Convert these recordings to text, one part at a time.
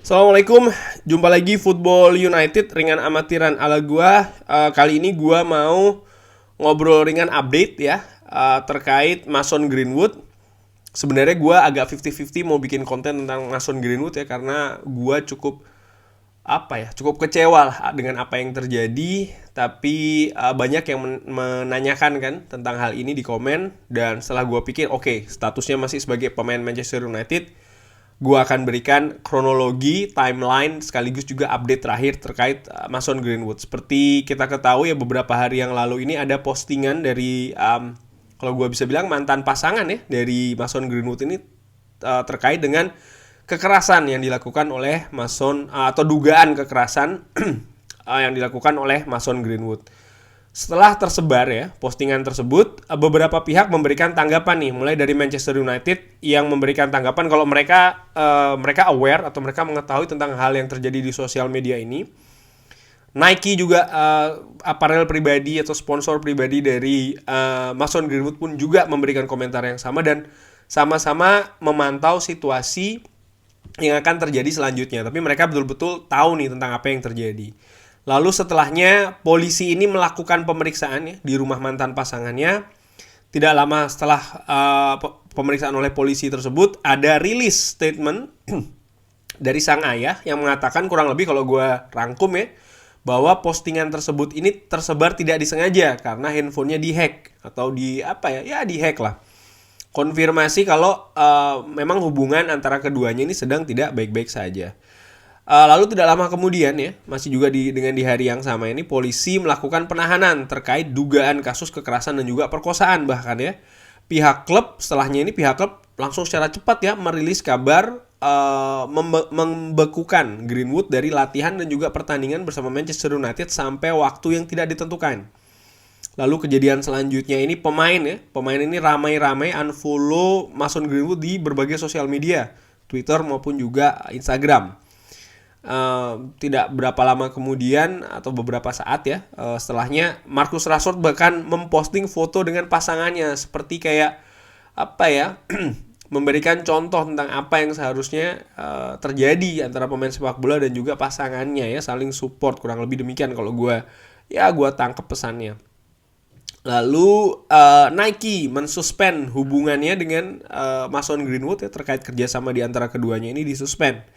Assalamualaikum, jumpa lagi Football United ringan amatiran ala gua. Kali ini gua mau ngobrol ringan update ya terkait Mason Greenwood. Sebenarnya gua agak 50-50 mau bikin konten tentang Mason Greenwood ya karena gua cukup kecewa lah dengan apa yang terjadi. Tapi banyak yang menanyakan kan tentang hal ini di komen, dan setelah gua pikir oke, statusnya masih sebagai pemain Manchester United, gue akan berikan kronologi, timeline, sekaligus juga update terakhir terkait Mason Greenwood. Seperti kita ketahui ya, beberapa hari yang lalu ini ada postingan dari, kalau gue bisa bilang mantan pasangan ya, dari Mason Greenwood ini terkait dengan kekerasan yang dilakukan oleh Mason, atau dugaan kekerasan yang dilakukan oleh Mason Greenwood. Setelah tersebar ya postingan tersebut, beberapa pihak memberikan tanggapan nih, mulai dari Manchester United yang memberikan tanggapan kalau mereka aware atau mereka mengetahui tentang hal yang terjadi di sosial media ini. Nike juga, aparel pribadi atau sponsor pribadi dari Mason Greenwood pun juga memberikan komentar yang sama, dan sama-sama memantau situasi yang akan terjadi selanjutnya. Tapi mereka betul-betul tahu nih tentang apa yang terjadi. Lalu setelahnya polisi ini melakukan pemeriksaan ya di rumah mantan pasangannya. Tidak lama setelah pemeriksaan oleh polisi tersebut, ada rilis statement dari sang ayah yang mengatakan, kurang lebih kalau gue rangkum ya, bahwa postingan tersebut ini tersebar tidak disengaja karena handphonenya dihack atau dihack lah. Konfirmasi kalau memang hubungan antara keduanya ini sedang tidak baik-baik saja. Lalu tidak lama kemudian ya, masih juga dengan di hari yang sama ini, polisi melakukan penahanan terkait dugaan kasus kekerasan dan juga perkosaan bahkan ya. Pihak klub langsung secara cepat ya merilis kabar membekukan Greenwood dari latihan dan juga pertandingan bersama Manchester United sampai waktu yang tidak ditentukan. Lalu kejadian selanjutnya ini pemain ini ramai-ramai unfollow Mason Greenwood di berbagai sosial media, Twitter maupun juga Instagram. Tidak berapa lama kemudian atau beberapa saat ya setelahnya, Marcus Rashford bahkan memposting foto dengan pasangannya, seperti kayak memberikan contoh tentang apa yang seharusnya terjadi antara pemain sepak bola dan juga pasangannya ya, saling support, kurang lebih demikian kalau gue tangkap pesannya. Lalu Nike mensuspend hubungannya dengan Mason Greenwood ya, terkait kerjasama di antara keduanya ini disuspend.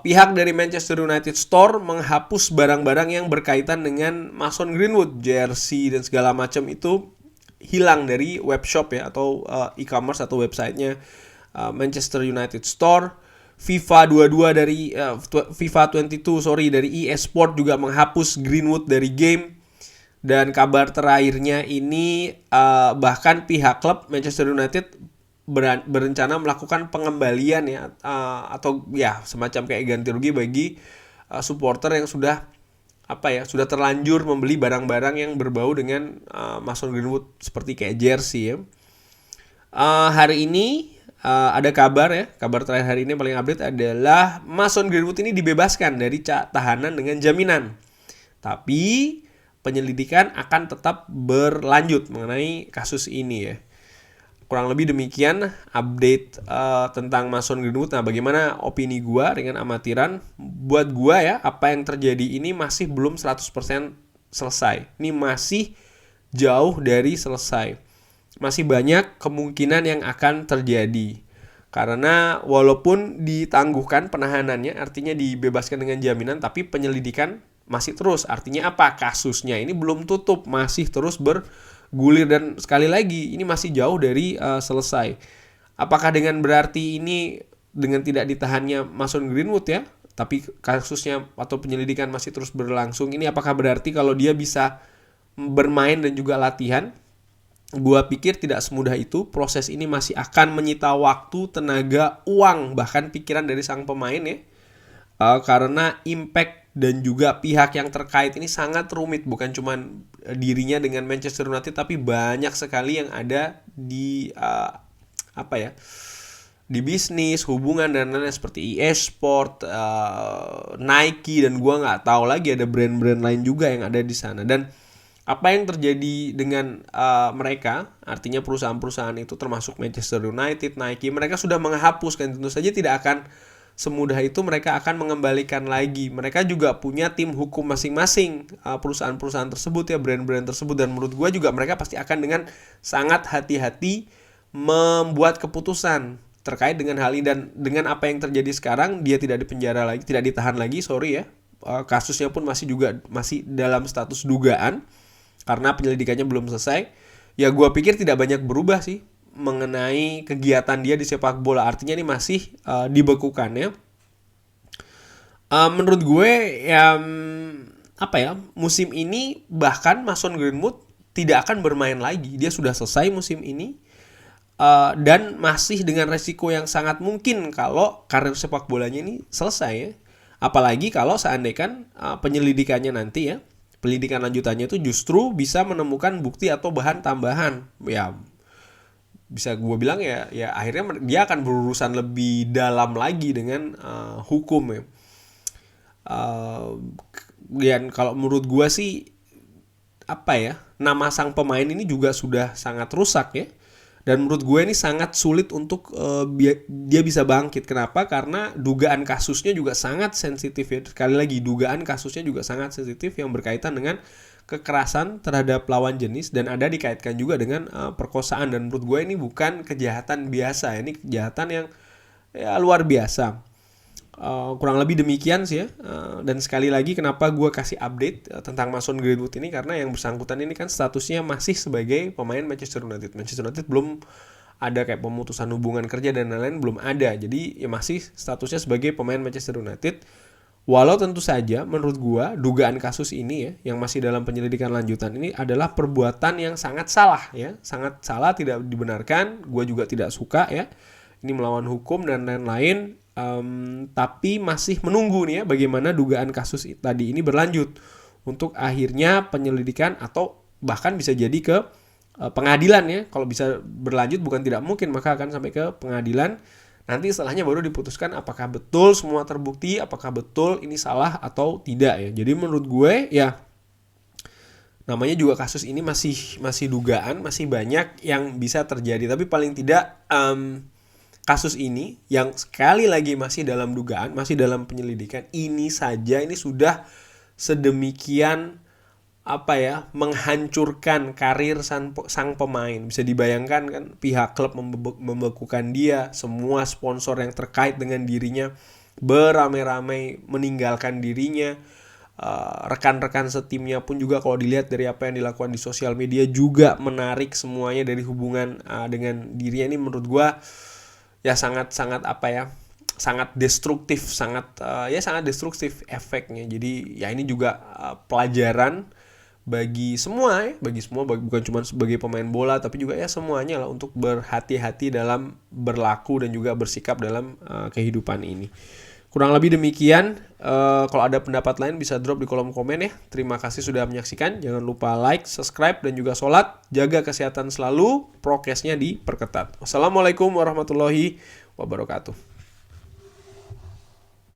Pihak dari Manchester United Store menghapus barang-barang yang berkaitan dengan Mason Greenwood, jersey dan segala macam itu hilang dari webshop ya, atau e-commerce atau websitenya Manchester United Store. FIFA 22 dari FIFA 22 dari EA Sport juga menghapus Greenwood dari game. Dan kabar terakhirnya ini bahkan pihak klub Manchester United berencana melakukan pengembalian ya, atau ya semacam kayak ganti rugi bagi supporter yang sudah terlanjur membeli barang-barang yang berbau dengan Mason Greenwood, seperti kayak jersey ya. Hari ini ada kabar terakhir hari ini paling update adalah Mason Greenwood ini dibebaskan dari tahanan dengan jaminan. Tapi penyelidikan akan tetap berlanjut mengenai kasus ini ya. Kurang lebih demikian update tentang Mason Greenwood. Nah, bagaimana opini gue dengan amatiran? Buat gue ya, apa yang terjadi ini masih belum 100% selesai. Ini masih jauh dari selesai. Masih banyak kemungkinan yang akan terjadi. Karena walaupun ditangguhkan penahanannya, artinya dibebaskan dengan jaminan, tapi penyelidikan masih terus. Artinya apa? Kasusnya ini belum tutup, masih terus bergulir, dan sekali lagi ini masih jauh dari selesai. Apakah dengan berarti ini dengan tidak ditahannya Mason Greenwood ya, tapi kasusnya atau penyelidikan masih terus berlangsung, ini apakah berarti kalau dia bisa bermain dan juga latihan? Gua pikir tidak semudah itu. Proses ini masih akan menyita waktu, tenaga, uang, bahkan pikiran dari sang pemain ya. Karena impact dan juga pihak yang terkait ini sangat rumit, bukan cuma dirinya dengan Manchester United, tapi banyak sekali yang ada di di bisnis, hubungan dan lain-lain, seperti EA Sport, Nike, dan gue nggak tahu lagi ada brand-brand lain juga yang ada di sana. Dan apa yang terjadi dengan mereka, artinya perusahaan-perusahaan itu termasuk Manchester United, Nike, mereka sudah menghapuskan, tentu saja tidak akan semudah itu mereka akan mengembalikan lagi. Mereka juga punya tim hukum masing-masing, perusahaan-perusahaan tersebut ya, brand-brand tersebut. Dan menurut gue juga mereka pasti akan dengan sangat hati-hati membuat keputusan terkait dengan hal ini. Dan dengan apa yang terjadi sekarang, dia tidak dipenjara lagi, tidak ditahan lagi, sorry ya. Kasusnya pun masih dalam status dugaan karena penyelidikannya belum selesai. Ya gue pikir tidak banyak berubah sih mengenai kegiatan dia di sepak bola. Artinya ini masih dibekukan ya. Menurut gue ya musim ini bahkan Mason Greenwood tidak akan bermain lagi. Dia sudah selesai musim ini dan masih dengan resiko yang sangat mungkin kalau karir sepak bolanya ini selesai ya. Apalagi kalau seandainya penyelidikannya nanti ya, pendidikan lanjutannya itu justru bisa menemukan bukti atau bahan tambahan. Ya bisa gue bilang ya akhirnya dia akan berurusan lebih dalam lagi dengan hukum ya. Dan kalau menurut gue sih nama sang pemain ini juga sudah sangat rusak ya. Dan menurut gue ini sangat sulit untuk dia bisa bangkit. Kenapa? Karena dugaan kasusnya juga sangat sensitif ya. Sekali lagi, dugaan kasusnya juga sangat sensitif yang berkaitan dengan kekerasan terhadap lawan jenis dan ada dikaitkan juga dengan perkosaan. Dan menurut gue ini bukan kejahatan biasa. Ini kejahatan yang ya, luar biasa. Kurang lebih demikian sih ya. Dan sekali lagi kenapa gue kasih update tentang Mason Greenwood ini, karena yang bersangkutan ini kan statusnya masih sebagai pemain Manchester United. Manchester United belum ada kayak pemutusan hubungan kerja dan lain-lain, belum ada. Jadi ya masih statusnya sebagai pemain Manchester United. Walau tentu saja menurut gue dugaan kasus ini ya yang masih dalam penyelidikan lanjutan ini adalah perbuatan yang sangat salah ya. Sangat salah, tidak dibenarkan. Gue juga tidak suka ya. Ini melawan hukum dan lain-lain. Tapi masih menunggu nih ya bagaimana dugaan kasus tadi ini berlanjut untuk akhirnya penyelidikan atau bahkan bisa jadi ke pengadilan ya. Kalau bisa berlanjut, bukan tidak mungkin, maka akan sampai ke pengadilan. Nanti setelahnya baru diputuskan apakah betul semua terbukti, apakah betul ini salah atau tidak ya. Jadi menurut gue ya namanya juga kasus ini masih dugaan, masih banyak yang bisa terjadi. Tapi paling tidak kasus ini yang sekali lagi masih dalam dugaan, masih dalam penyelidikan, ini sudah sedemikian menghancurkan karir sang pemain. Bisa dibayangkan kan, pihak klub membekukan dia, semua sponsor yang terkait dengan dirinya beramai-ramai meninggalkan dirinya, rekan-rekan setimnya pun juga kalau dilihat dari apa yang dilakukan di sosial media juga menarik semuanya dari hubungan dengan dirinya. Ini menurut gue ya sangat destruktif, sangat destruktif efeknya. Jadi ya ini juga pelajaran bagi semua, bukan cuma sebagai pemain bola tapi juga ya semuanya lah, untuk berhati-hati dalam berlaku dan juga bersikap dalam kehidupan ini. Kurang lebih demikian. Kalau ada pendapat lain bisa drop di kolom komen ya. Terima kasih sudah menyaksikan. Jangan lupa like, subscribe dan juga sholat. Jaga kesehatan selalu, prokesnya diperketat. Wassalamualaikum warahmatullahi wabarakatuh.